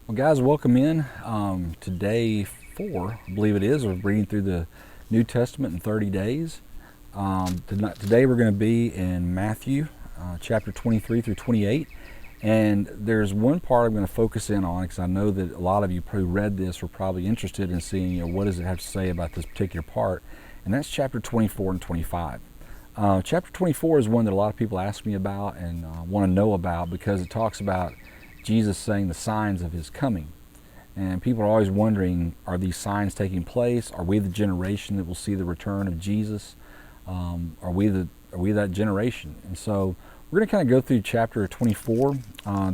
Well, guys, welcome in to day 4, I believe it is, of reading through the New Testament in 30 days. Today we're going to be in Matthew chapter 23 through 28. And there's one part I'm going to focus in on because I know that a lot of you who read this are probably interested in seeing, what does it have to say about this particular part. And that's chapter 24 and 25. Chapter 24 is one that a lot of people ask me about and want to know about because it talks about Jesus saying the signs of his coming. And people are always wondering, are these signs taking place? Are we the generation that will see the return of Jesus? Are we that generation? And so we're going to kind of go through chapter 24,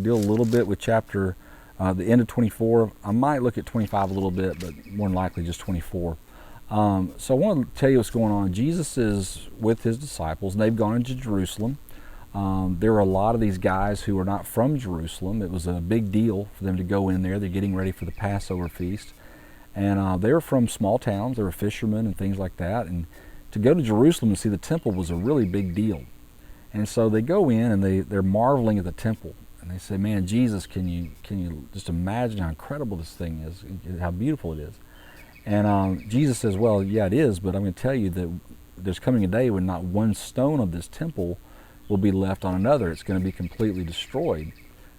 deal a little bit with the end of 24. I might look at 25 a little bit, but more than likely just 24. So I want to tell you what's going on. Jesus is with his disciples, and they've gone into Jerusalem. There are a lot of these guys who are not from Jerusalem. It was a big deal for them to go in there. They're getting ready for the Passover feast. And they were from small towns. They were fishermen and things like that. And to go to Jerusalem and see the temple was a really big deal. And so they go in and they're marveling at the temple. And they say, man, Jesus, can you just imagine how incredible this thing is, how beautiful it is? And Jesus says, well, yeah, it is, but I'm going to tell you that there's coming a day when not one stone of this temple will be left on another. It's going to be completely destroyed.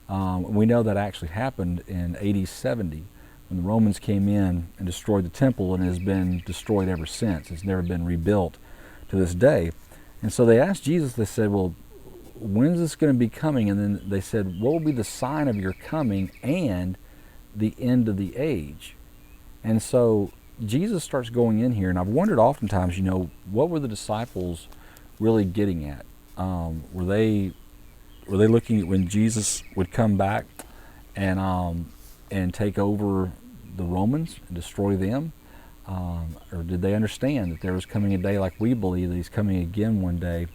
We know that actually happened in AD 70 when the Romans came in and destroyed the temple, and it has been destroyed ever since. It's never been rebuilt to this day. And so they asked Jesus, they said, well, when's this going to be coming? And then they said, what will be the sign of your coming and the end of the age? And so Jesus starts going in here, and I've wondered oftentimes, what were the disciples really getting at? Were they looking at when Jesus would come back and take over the Romans and destroy them? Or did they understand that there was coming a day like we believe that he's coming again one day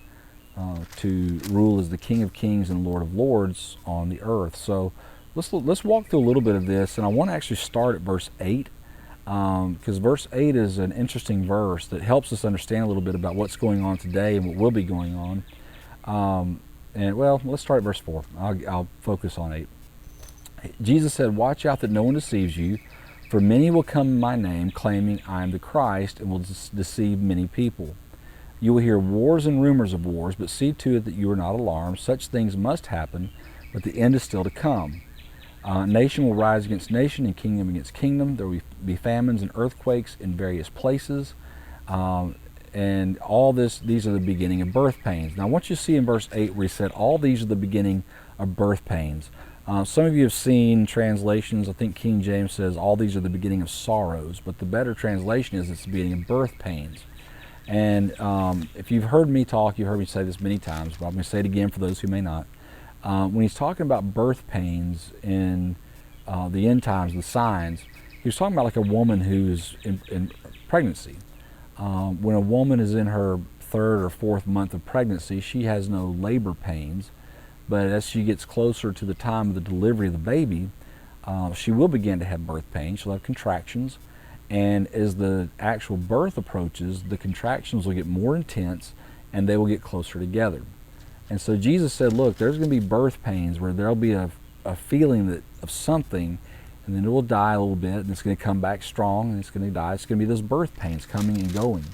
to rule as the King of Kings and Lord of Lords on the earth? So let's walk through a little bit of this, and I want to actually start at verse 8 because verse 8 is an interesting verse that helps us understand a little bit about what's going on today and what will be going on. Let's start at verse 4. I'll focus on 8. Jesus said, watch out that no one deceives you, for many will come in my name, claiming I am the Christ, and will deceive many people. You will hear wars and rumors of wars, but see to it that you are not alarmed. Such things must happen, but the end is still to come. Nation will rise against nation, and kingdom against kingdom. There will be famines and earthquakes in various places. And all these are the beginning of birth pains. Now, I want you to see in verse 8 where he said, all these are the beginning of birth pains. Some of you have seen translations. I think King James says, all these are the beginning of sorrows. But the better translation is, it's the beginning of birth pains. And if you've heard me talk, you've heard me say this many times, but I'm going to say it again for those who may not. When he's talking about birth pains in the end times, the signs, he was talking about like a woman who's in pregnancy. When a woman is in her 3rd or 4th month of pregnancy, she has no labor pains, but as she gets closer to the time of the delivery of the baby, she will begin to have birth pains. She'll have contractions, and as the actual birth approaches, the contractions will get more intense and they will get closer together. And so Jesus said, look, there's going to be birth pains where there'll be a feeling of something, and then it will die a little bit, and it's going to come back strong, and it's going to die. It's going to be those birth pains coming and going.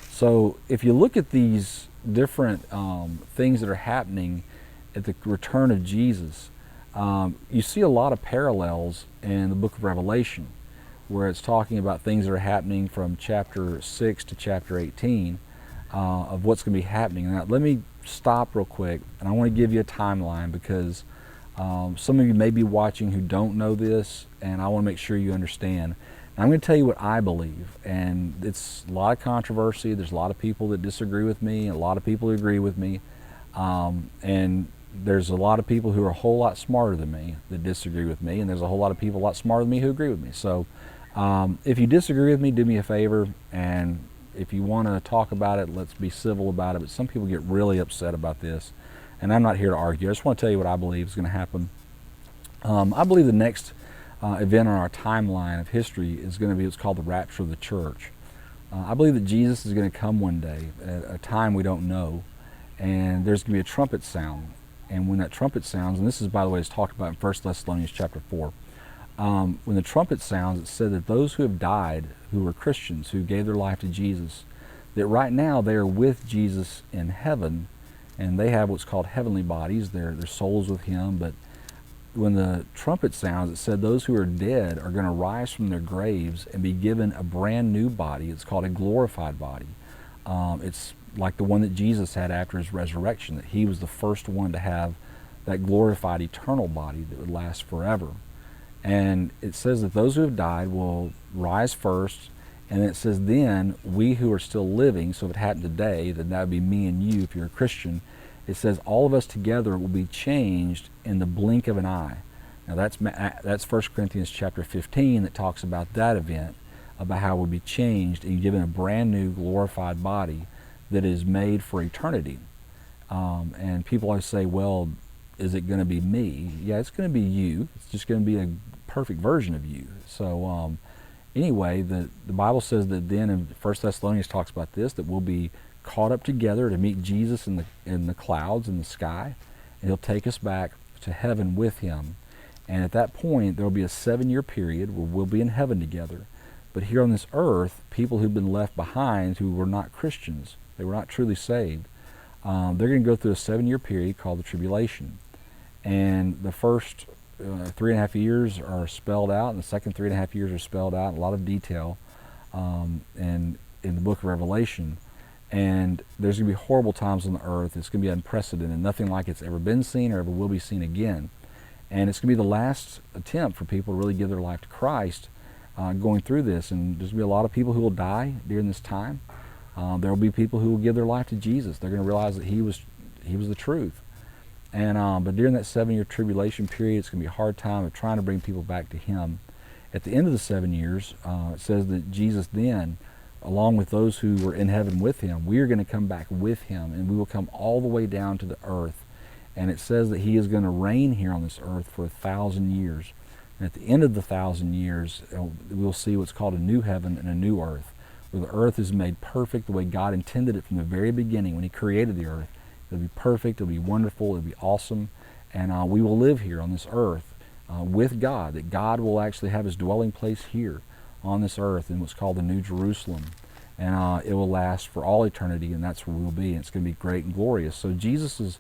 So if you look at these different things that are happening at the return of Jesus, you see a lot of parallels in the book of Revelation, where it's talking about things that are happening from chapter 6 to chapter 18 of what's going to be happening. Now, let me stop real quick, and I want to give you a timeline because some of you may be watching who don't know this, and I want to make sure you understand. And I'm going to tell you what I believe, and it's a lot of controversy. There's a lot of people that disagree with me, and a lot of people who agree with me, and there's a lot of people who are a whole lot smarter than me that disagree with me, and there's a whole lot of people a lot smarter than me who agree with me. So if you disagree with me, do me a favor, and if you want to talk about it, let's be civil about it. But some people get really upset about this, and I'm not here to argue. I just want to tell you what I believe is going to happen. I believe the next event on our timeline of history is going to be what's called the rapture of the church. I believe that Jesus is going to come one day at a time we don't know, and there's going to be a trumpet sound. And when that trumpet sounds, and this is, by the way, is talked about in 1 Thessalonians chapter 4, when the trumpet sounds, it said that those who have died, who were Christians, who gave their life to Jesus, that right now they are with Jesus in heaven, and they have what's called heavenly bodies. Their souls with Him. But when the trumpet sounds, it said those who are dead are going to rise from their graves and be given a brand new body. It's called a glorified body. It's like the one that Jesus had after His resurrection, that He was the first one to have that glorified eternal body that would last forever. And it says that those who have died will rise first, and it says then we who are still living, so if it happened today, then that would be me and you if you're a Christian. It says all of us together will be changed in the blink of an eye. Now that's 1 Corinthians chapter 15 that talks about that event, about how we'll be changed and given a brand new glorified body that is made for eternity. And people always say, well, is it going to be me? Yeah, it's going to be you. It's just going to be a perfect version of you. So anyway, the Bible says that then in 1 Thessalonians talks about this, that we'll be caught up together to meet Jesus in the clouds in the sky, and He'll take us back to heaven with Him. And at that point, there will be a 7-year period where we'll be in heaven together. But here on this earth, people who've been left behind who were not Christians, they were not truly saved, they're going to go through a 7-year period called the tribulation. And the first 3.5 years are spelled out, and the second 3.5 years are spelled out in a lot of detail and in the book of Revelation. And there's going to be horrible times on the earth. It's going to be unprecedented, nothing like it's ever been seen or ever will be seen again. And it's going to be the last attempt for people to really give their life to Christ going through this. And there's going to be a lot of people who will die during this time. There will be people who will give their life to Jesus. They're going to realize that He was the truth. And but during that 7-year tribulation period, it's going to be a hard time of trying to bring people back to Him. At the end of the 7 years, it says that Jesus then, along with those who were in heaven with Him, we are going to come back with Him, and we will come all the way down to the earth. And it says that He is going to reign here on this earth for 1,000 years. And at the end of the 1,000 years, we'll see what's called a new heaven and a new earth, where the earth is made perfect the way God intended it from the very beginning when He created the earth. It'll be perfect, it'll be wonderful, it'll be awesome, and we will live here on this earth with God, that God will actually have His dwelling place here on this earth in what's called the New Jerusalem. And it will last for all eternity, and that's where we'll be, and it's going to be great and glorious. So Jesus has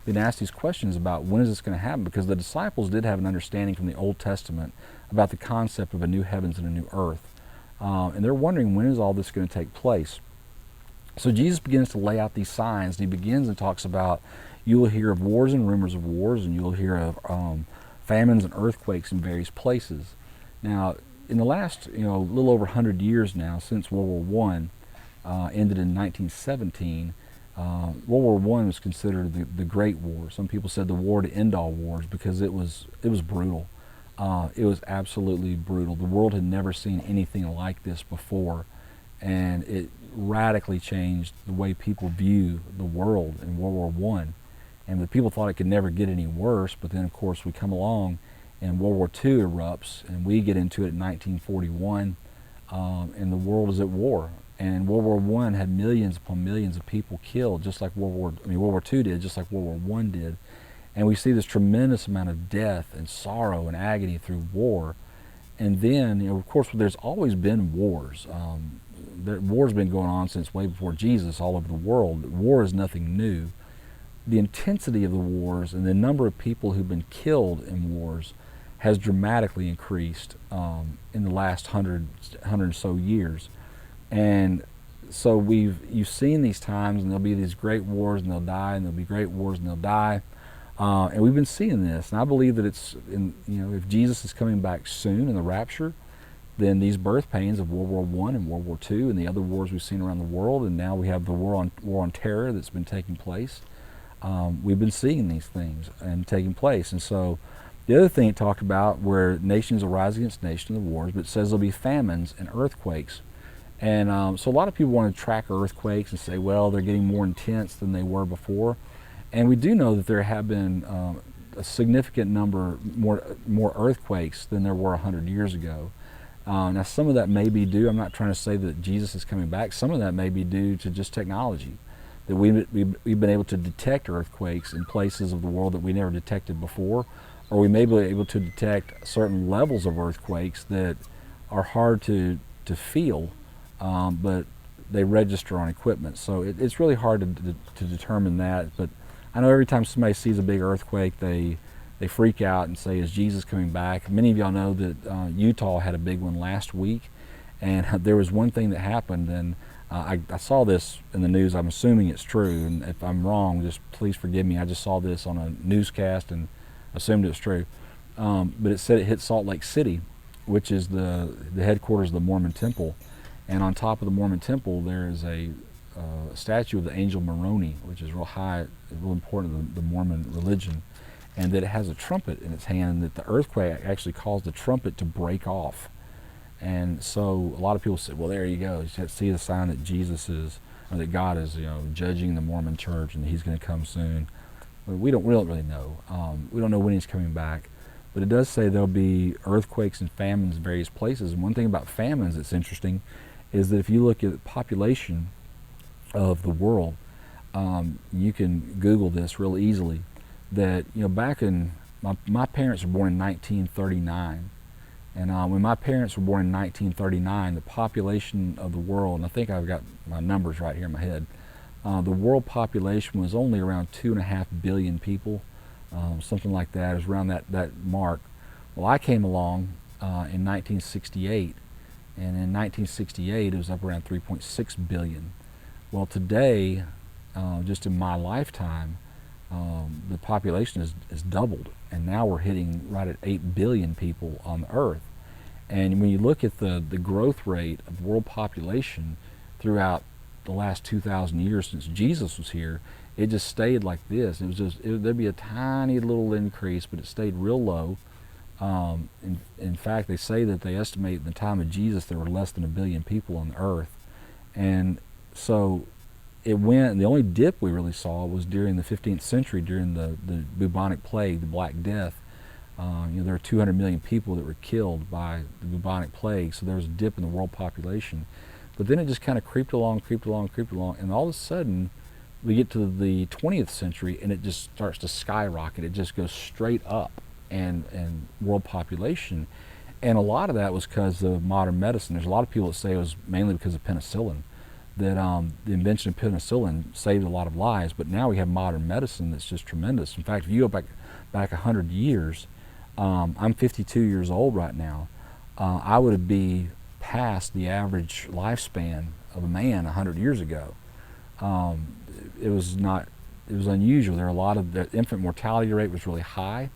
been asked these questions about when is this going to happen, because the disciples did have an understanding from the Old Testament about the concept of a new heavens and a new earth. And they're wondering, when is all this going to take place? So Jesus begins to lay out these signs, and He begins and talks about, you will hear of wars and rumors of wars, and you will hear of famines and earthquakes in various places. Now, in the last, little over 100 years now, since World War I ended in 1917, World War I was considered the Great War. Some people said the war to end all wars, because it was brutal. It was absolutely brutal. The world had never seen anything like this before, and it radically changed the way people view the world in World War I. And the people thought it could never get any worse, but then of course we come along and World War II erupts, and we get into it in 1941, and the world is at war. And World War I had millions upon millions of people killed, just like World War II did, just like World War I did. And we see this tremendous amount of death and sorrow and agony through war. And then, of course, there's always been wars. War's been going on since way before Jesus all over the world. War is nothing new. The intensity of the wars and the number of people who've been killed in wars has dramatically increased in the last 100 or so years. And so you've seen these times, and there'll be these great wars and they'll die, and there'll be great wars and they'll die. And we've been seeing this, and I believe that if Jesus is coming back soon in the rapture, then these birth pains of World War I and World War II and the other wars we've seen around the world, and now we have the war on terror that's been taking place. We've been seeing these things and taking place. And so the other thing it talked about, where nations will rise against nations in the wars, but it says there'll be famines and earthquakes. And so a lot of people want to track earthquakes and say, well, they're getting more intense than they were before. And we do know that there have been a significant number more earthquakes than there were 100 years ago. Now, some of that may be due, I'm not trying to say that Jesus is coming back, some of that may be due to just technology, that we've been able to detect earthquakes in places of the world that we never detected before. or we may be able to detect certain levels of earthquakes that are hard to feel, but they register on equipment. So it's really hard to determine that. But I know every time somebody sees a big earthquake, they freak out and say, "Is Jesus coming back?" Many of y'all know that Utah had a big one last week, and there was one thing that happened, and I saw this in the news. I'm assuming it's true, and if I'm wrong, just please forgive me. I just saw this on a newscast and assumed it was true. But it said it hit Salt Lake City, which is the headquarters of the Mormon Temple, and on top of the Mormon Temple there is a statue of the angel Moroni, which is real high, real important to the Mormon religion, and that it has a trumpet in its hand, and that the earthquake actually caused the trumpet to break off. And so a lot of people say, well, there you go, you see the sign that Jesus is, or that God is, judging the Mormon church and he's going to come soon. But we don't really know. We don't know when he's coming back. But it does say there'll be earthquakes and famines in various places. And one thing about famines that's interesting is that if you look at the population of the world, you can Google this real easily, that back in my parents were born in 1939, and when my parents were born in 1939, the population of the world, and I think I've got my numbers right here in my head, the world population was only around 2.5 billion people, something like that. It was around that mark. Well, I came along in 1968, and in 1968 it was up around 3.6 billion. Well, today, just in my lifetime, the population has doubled, and now we're hitting right at 8 billion people on the earth. And when you look at the growth rate of world population throughout the last 2,000 years since Jesus was here, it just stayed like this. It was there'd be a tiny little increase, but it stayed real low. In fact, they say that they estimate in the time of Jesus there were less than 1 billion people on the earth. And so it went, and the only dip we really saw was during the 15th century, during the bubonic plague, the Black Death. There were 200 million people that were killed by the bubonic plague, so there was a dip in the world population. But then it just kind of creeped along, and all of a sudden we get to the 20th century and it just starts to skyrocket. It just goes straight up, and world population. And a lot of that was because of modern medicine. There's a lot of people that say it was mainly because of penicillin, that the invention of penicillin saved a lot of lives, but now we have modern medicine that's just tremendous. In fact, if you go back 100 years, I'm 52 years old right now, I would be past the average lifespan of a man 100 years ago. It was unusual. There were a lot of, the infant mortality rate was really high,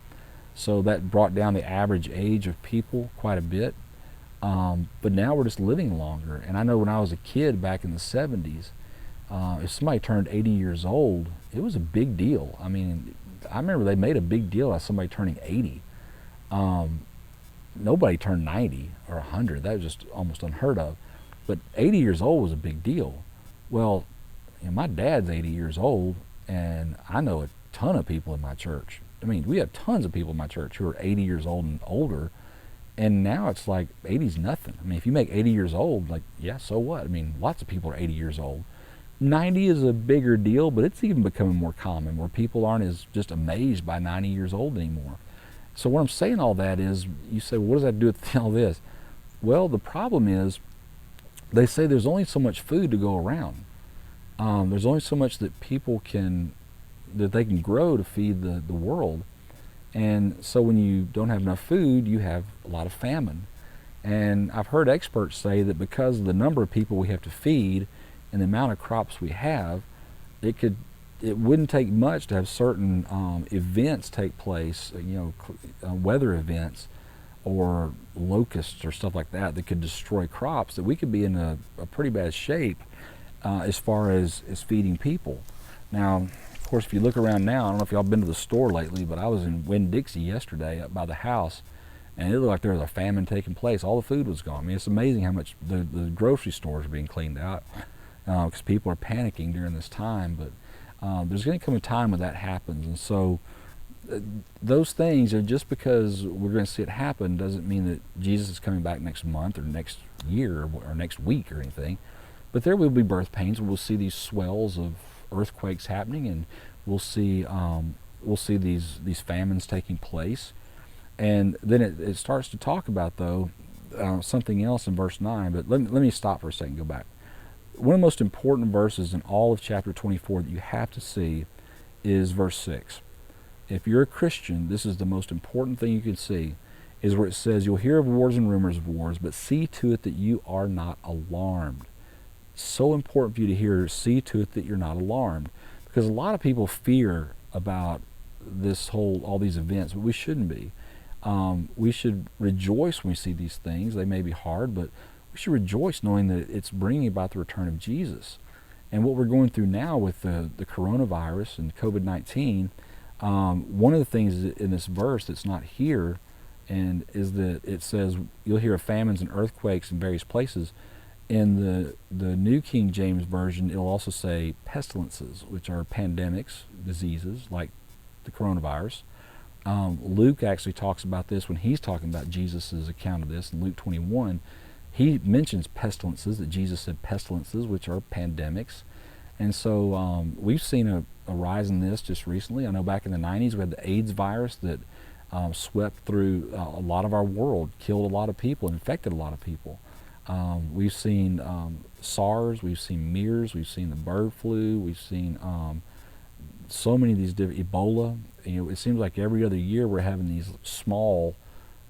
so that brought down the average age of people quite a bit. But now we're just living longer. And I know when I was a kid back in the 70s, if somebody turned 80 years old, it was a big deal. I mean, I remember they made a big deal out of somebody turning 80. Nobody turned 90 or 100. That was just almost unheard of. But 80 years old was a big deal. Well, my dad's 80 years old, and I know a ton of people in my church. I mean, we have tons of people in my church who are 80 years old and older. And now it's like 80's nothing. I mean, if you make 80 years old, like, yeah, so what? I mean, lots of people are 80 years old. 90 is a bigger deal, but it's even becoming more common where people aren't as just amazed by 90 years old anymore. So what I'm saying all that is, you say, well, what does that do with all this? Well, the problem is, they say there's only so much food to go around. There's only so much that that they can grow to feed the world. And so when you don't have enough food, you have a lot of famine. And I've heard experts say that because of the number of people we have to feed and the amount of crops we have, it wouldn't take much to have certain events take place, weather events or locusts or stuff like that could destroy crops, that we could be in a pretty bad shape as far as feeding people. Now, of course, if you look around now, I don't know if y'all been to the store lately, but I was in Winn-Dixie yesterday up by the house, and it looked like there was a famine taking place. All the food was gone. I mean, it's amazing how much the grocery stores are being cleaned out because people are panicking during this time. But there's going to come a time when that happens, and so those things are, just because we're going to see it happen doesn't mean that Jesus is coming back next month or next year or next week or anything. But there will be birth pains, and we'll see these swells of earthquakes happening, and we'll see we'll see these famines taking place. And then it starts to talk about, though, something else in verse 9. But let me stop for a second and go back. One of the most important verses in all of chapter 24 that you have to see is verse 6. If you're a Christian, this is the most important thing you can see, is where it says, you'll hear of wars and rumors of wars, but see to it that you are not alarmed. It's so important for you to hear, see to it that you're not alarmed. Because a lot of people fear about all these events, but we shouldn't be. We should rejoice when we see these things. They may be hard, but we should rejoice knowing that it's bringing about the return of Jesus. And what we're going through now with the coronavirus and COVID-19, one of the things in this verse that's not here, and is that it says you'll hear of famines and earthquakes in various places. In the New King James Version, it'll also say pestilences, which are pandemics, diseases like the coronavirus. Luke actually talks about this when he's talking about Jesus' account of this in Luke 21. He mentions pestilences, that Jesus said pestilences, which are pandemics. And so we've seen a rise in this just recently. I know back in the 90s we had the AIDS virus that swept through a lot of our world, killed a lot of people, infected a lot of people. We've seen SARS, we've seen MERS, we've seen the bird flu, we've seen so many of these different, Ebola. It seems like every other year we're having these small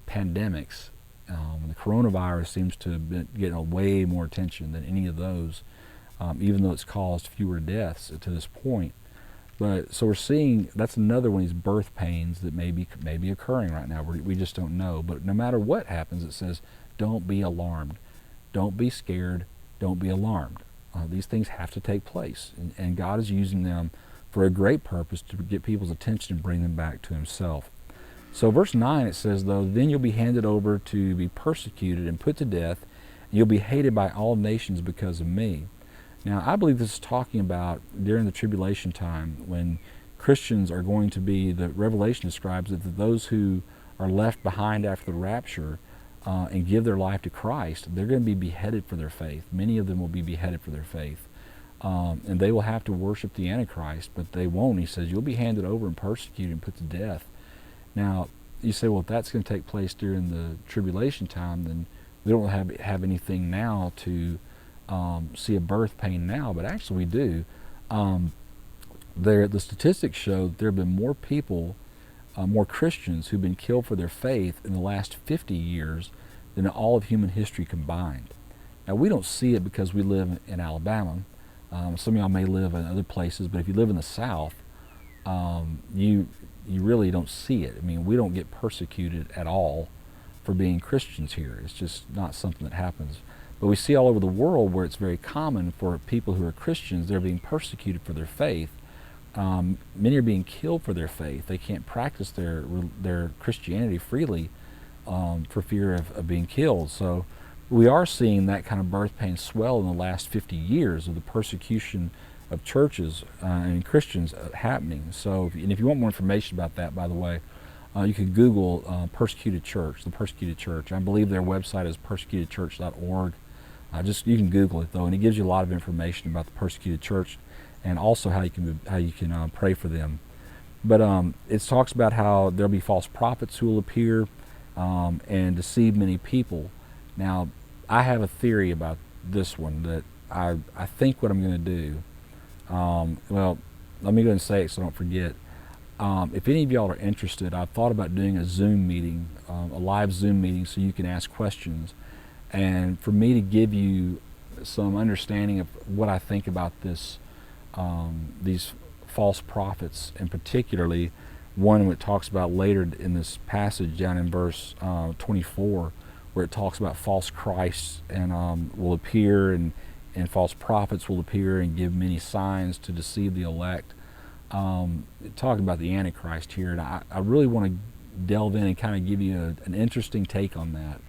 pandemics. The coronavirus seems to have been getting way more attention than any of those, even though it's caused fewer deaths to this point. But so we're seeing, that's another one of these birth pains that may be occurring right now. We just don't know. But no matter what happens, it says, don't be alarmed. Don't be scared. Don't be alarmed. These things have to take place. And God is using them for a great purpose, to get people's attention and bring them back to himself. So verse 9, it says, though, then you'll be handed over to be persecuted and put to death, and you'll be hated by all nations because of me. Now, I believe this is talking about during the tribulation time, when Christians are going to be, the Revelation describes it, that those who are left behind after the rapture and give their life to Christ, they're going to be beheaded for their faith. Many of them will be beheaded for their faith. And they will have to worship the Antichrist, but they won't. He says, you'll be handed over and persecuted and put to death. Now, you say, well, if that's going to take place during the tribulation time, then we don't have anything now to see a birth pain now, but actually we do. The statistics show that there have been more people, more Christians who've been killed for their faith in the last 50 years than in all of human history combined. Now, we don't see it because we live in Alabama. Some of y'all may live in other places, but if you live in the South, you really don't see it. I mean, we don't get persecuted at all for being Christians here. It's just not something that happens. But we see all over the world where it's very common for people who are Christians, they're being persecuted for their faith. Many are being killed for their faith. They can't practice their Christianity freely for fear of being killed. So we are seeing that kind of birth pain swell in the last 50 years of the persecution of churches and Christians happening. So, if you want more information about that, by the way, you can Google persecuted church, the persecuted church. I believe their website is persecutedchurch.org. You can Google it though, and it gives you a lot of information about the persecuted church, and also how you can pray for them. But it talks about how there'll be false prophets who will appear and deceive many people. Now, I have a theory about this one that I think what I'm going to do. Well, let me go and say it so I don't forget. If any of y'all are interested, I've thought about doing a Zoom meeting, a live Zoom meeting, so you can ask questions, and for me to give you some understanding of what I think about this, these false prophets, and particularly one that talks about later in this passage down in verse 24, where it talks about false Christs and will appear, and false prophets will appear and give many signs to deceive the elect. Talking about the Antichrist here, and I really want to delve in and kind of give you an interesting take on that.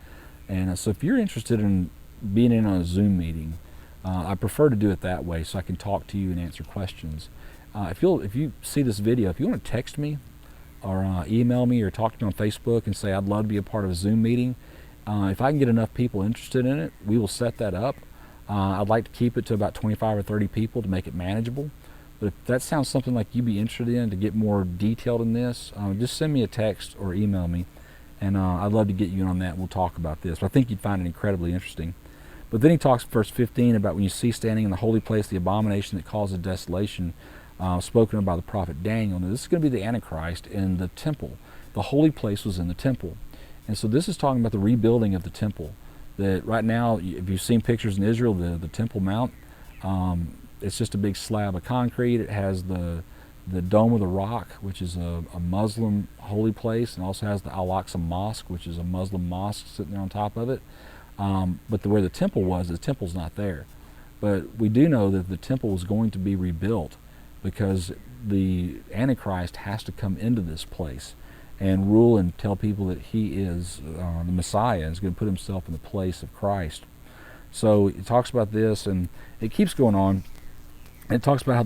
And so if you're interested in being in on a Zoom meeting, I prefer to do it that way so I can talk to you and answer questions. If you see this video, if you want to text me or email me or talk to me on Facebook and say I'd love to be a part of a Zoom meeting, if I can get enough people interested in it, we will set that up. I'd like to keep it to about 25 or 30 people to make it manageable. But if that sounds something like you'd be interested in to get more detailed in this, just send me a text or email me, and I'd love to get you in on that. We'll talk about this. But I think you'd find it incredibly interesting. But then he talks, verse 15, about when you see standing in the holy place the abomination that causes desolation, spoken of by the prophet Daniel. Now, this is going to be the Antichrist in the temple. The holy place was in the temple. And so this is talking about the rebuilding of the temple. That right now, if you've seen pictures in Israel, the Temple Mount, it's just a big slab of concrete. It has the Dome of the Rock, which is a Muslim holy place, and also has the Al-Aqsa Mosque, which is a Muslim mosque sitting there on top of it. But where the temple was, the temple's not there. But we do know that the temple is going to be rebuilt because the Antichrist has to come into this place and rule and tell people that he is the Messiah and is going to put himself in the place of Christ. So it talks about this, and it keeps going on. It talks about how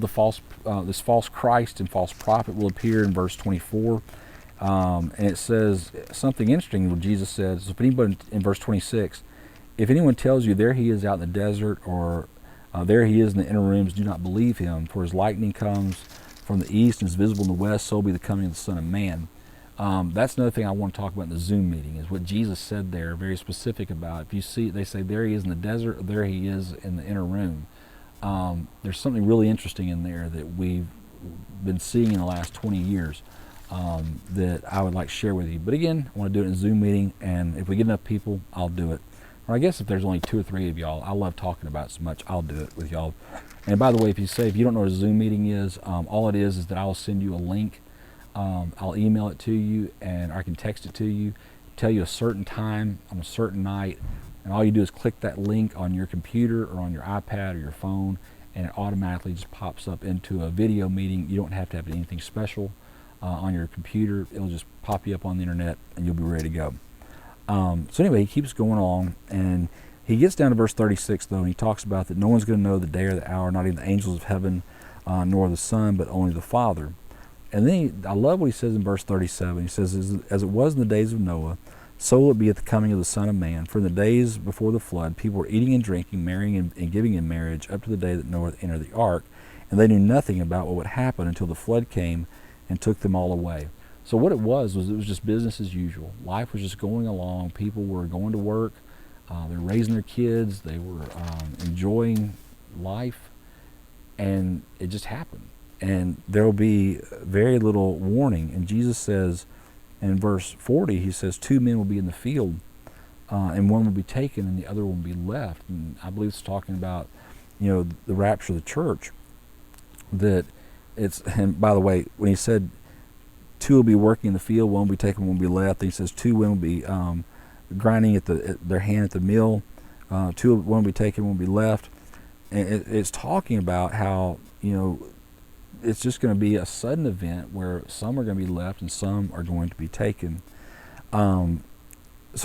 this false Christ and false prophet will appear in verse 24. And it says something interesting what Jesus says. If anybody, in verse 26, if anyone tells you there he is out in the desert, or there he is in the inner rooms, do not believe him, for his lightning comes from the east and is visible in the west, so will be the coming of the Son of Man. That's another thing I want to talk about in the Zoom meeting, is what Jesus said there, very specific about. If you see, they say there he is in the desert, or there he is in the inner room. There's something really interesting in there that we've been seeing in the last 20 years that I would like to share with you. But again, I want to do it in a Zoom meeting, and if we get enough people, I'll do it. Or I guess if there's only 2 or 3 of y'all, I love talking about it so much, I'll do it with y'all. And by the way, if you don't know what a Zoom meeting is, all it is that I'll send you a link. I'll email it to you, and I can text it to you, tell you a certain time on a certain night, and all you do is click that link on your computer or on your iPad or your phone, and it automatically just pops up into a video meeting. You don't have to have anything special on your computer. It'll just pop you up on the internet, and you'll be ready to go. So anyway, he keeps going along, and he gets down to verse 36, though, and he talks about that no one's going to know the day or the hour, not even the angels of heaven, nor the Son, but only the Father. And then I love what he says in verse 37. He says, as it was in the days of Noah, so will it be at the coming of the Son of Man. For in the days before the flood, people were eating and drinking, marrying and giving in marriage, up to the day that Noah entered the ark, and they knew nothing about what would happen until the flood came and took them all away. So what it was just business as usual. Life was just going along. People were going to work. They were raising their kids. They were enjoying life. And it just happened. And there will be very little warning. And Jesus says in verse 40, he says, 2 men will be in the field, and one will be taken and the other will be left. And I believe it's talking about, the rapture of the church. And by the way, when he said 2 will be working in the field, 1 will be taken, 1 will be left. He says 2 women will be grinding at their hand at the mill. 1 will be taken, 1 will be left. And it's talking about how, it's just going to be a sudden event where some are going to be left and some are going to be taken. So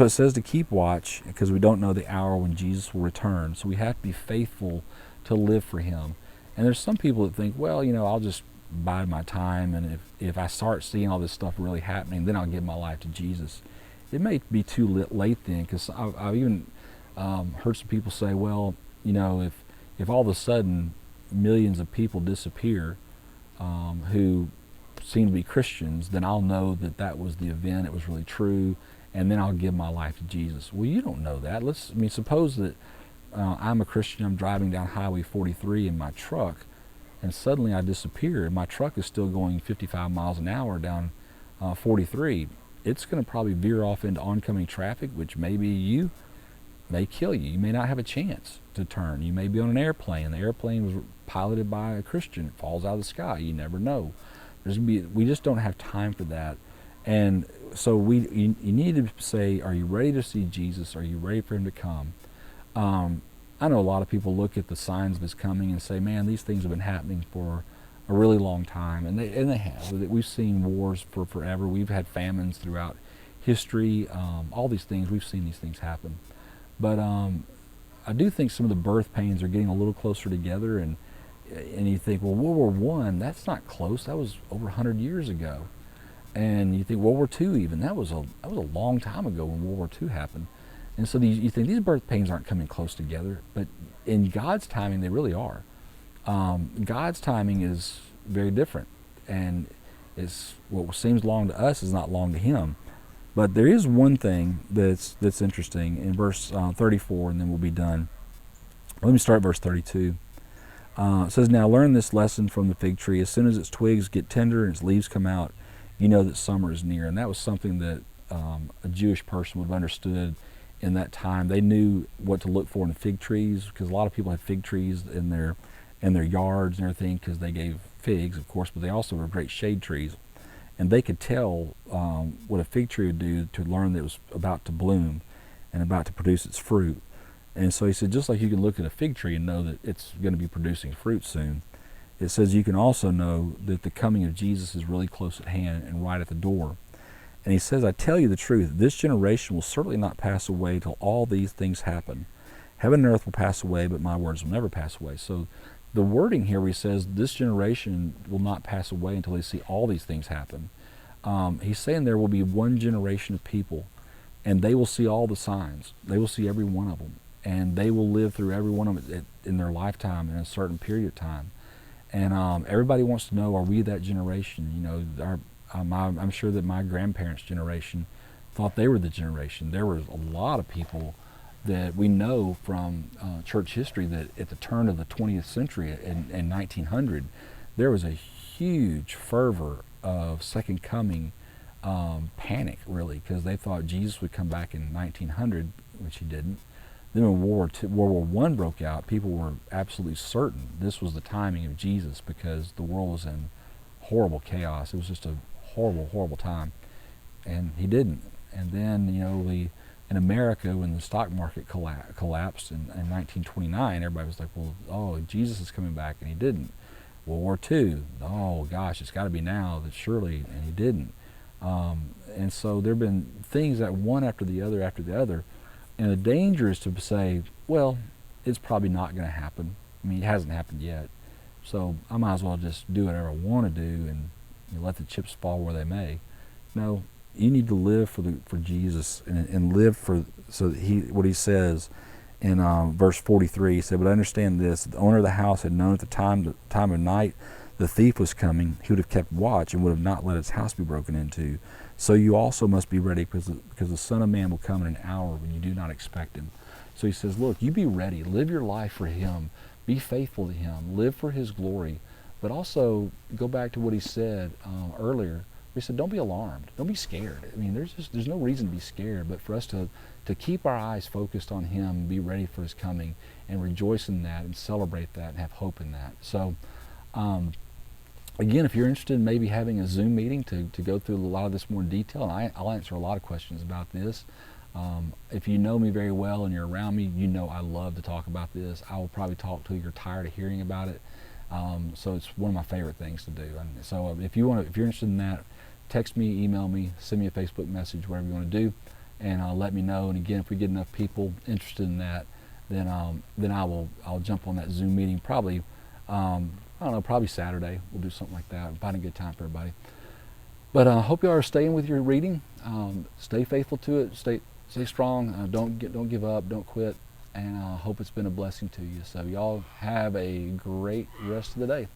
it says to keep watch, because we don't know the hour when Jesus will return. So we have to be faithful to live for him. And there's some people that think, well, I'll just bide my time, and if I start seeing all this stuff really happening, then I'll give my life to Jesus. It may be too late then, because I've even heard some people say, well, if all of a sudden millions of people disappear who seem to be Christians, then I'll know that was the event, it was really true, and then I'll give my life to Jesus. Well, you don't know that. Suppose that I'm a Christian, I'm driving down Highway 43 in my truck, and suddenly I disappear, and my truck is still going 55 miles an hour down 43. It's going to probably veer off into oncoming traffic, which may kill you. You may not have a chance to turn. You may be on an airplane. The airplane was piloted by a Christian. It falls out of the sky. You never know. We just don't have time for that. And so you need to say, are you ready to see Jesus? Are you ready for him to come? I know a lot of people look at the signs of his coming and say, man, these things have been happening for a really long time. And they have. We've seen wars for forever. We've had famines throughout history. All these things, we've seen these things happen. But I do think some of the birth pains are getting a little closer together, and you think, well, World War I, that's not close. That was over 100 years ago. And you think World War II even, that was a long time ago when World War II happened. And so you think these birth pains aren't coming close together, but in God's timing, they really are. God's timing is very different, and it's what seems long to us is not long to Him. But there is one thing that's interesting in verse 34, and then we'll be done. Let me start at verse 32. It says, "Now learn this lesson from the fig tree. As soon as its twigs get tender and its leaves come out, you know that summer is near." And that was something that a Jewish person would have understood in that time. They knew what to look for in fig trees, because a lot of people had fig trees in their yards and everything, because they gave figs, of course, but they also were great shade trees. And they could tell what a fig tree would do to learn that it was about to bloom and about to produce its fruit. And so he said, just like you can look at a fig tree and know that it's going to be producing fruit soon, it says you can also know that the coming of Jesus is really close at hand and right at the door. And he says, "I tell you the truth, this generation will certainly not pass away till all these things happen. Heaven and earth will pass away, but my words will never pass away." So the wording here where he says this generation will not pass away until they see all these things happen. He's saying there will be one generation of people, and they will see all the signs. They will see every one of them, and they will live through every one of them in their lifetime in a certain period of time. And everybody wants to know, are we that generation? You know, I'm sure that my grandparents' generation thought they were the generation. There was a lot of people that we know from church history that at the turn of the 20th century in 1900, there was a huge fervor of second coming panic, really, because they thought Jesus would come back in 1900, which he didn't. Then when World War I broke out, people were absolutely certain this was the timing of Jesus, because the world was in horrible chaos. It was just a horrible, horrible time, and he didn't. And then, you know, in America, when the stock market collapsed in 1929, everybody was like, well, oh, Jesus is coming back, and he didn't. World War II, oh gosh, it's got to be now, that surely, and he didn't. And so there have been things that one after the other, and the danger is to say, well, it's probably not going to happen. I mean, it hasn't happened yet, so I might as well just do whatever I want to do and let the chips fall where they may. No, you need to live for Jesus and live for, so that what he says in verse 43, he said, "But understand this, if the owner of the house had known at the time of night the thief was coming, he would have kept watch and would have not let his house be broken into. So you also must be ready, because the Son of Man will come in an hour when you do not expect him." So he says, look, you be ready, live your life for him, be faithful to him, live for his glory, but also go back to what he said earlier. He said, don't be alarmed, don't be scared. I mean, there's no reason to be scared, but for us to keep our eyes focused on him, be ready for his coming, and rejoice in that, and celebrate that, and have hope in that. So again, if you're interested in maybe having a Zoom meeting to go through a lot of this more in detail, and I'll answer a lot of questions about this. If you know me very well and you're around me, you know I love to talk about this. I will probably talk till you're tired of hearing about it. So it's one of my favorite things to do. And so if you're interested in that, text me, email me, send me a Facebook message, whatever you want to do, and let me know. And again, if we get enough people interested in that, then I'll jump on that Zoom meeting. Probably I don't know, probably Saturday. We'll do something like that. Find a good time for everybody. But I hope you all are staying with your reading. Stay faithful to it. Stay strong. Don't give up. Don't quit. And I hope it's been a blessing to you. So y'all have a great rest of the day.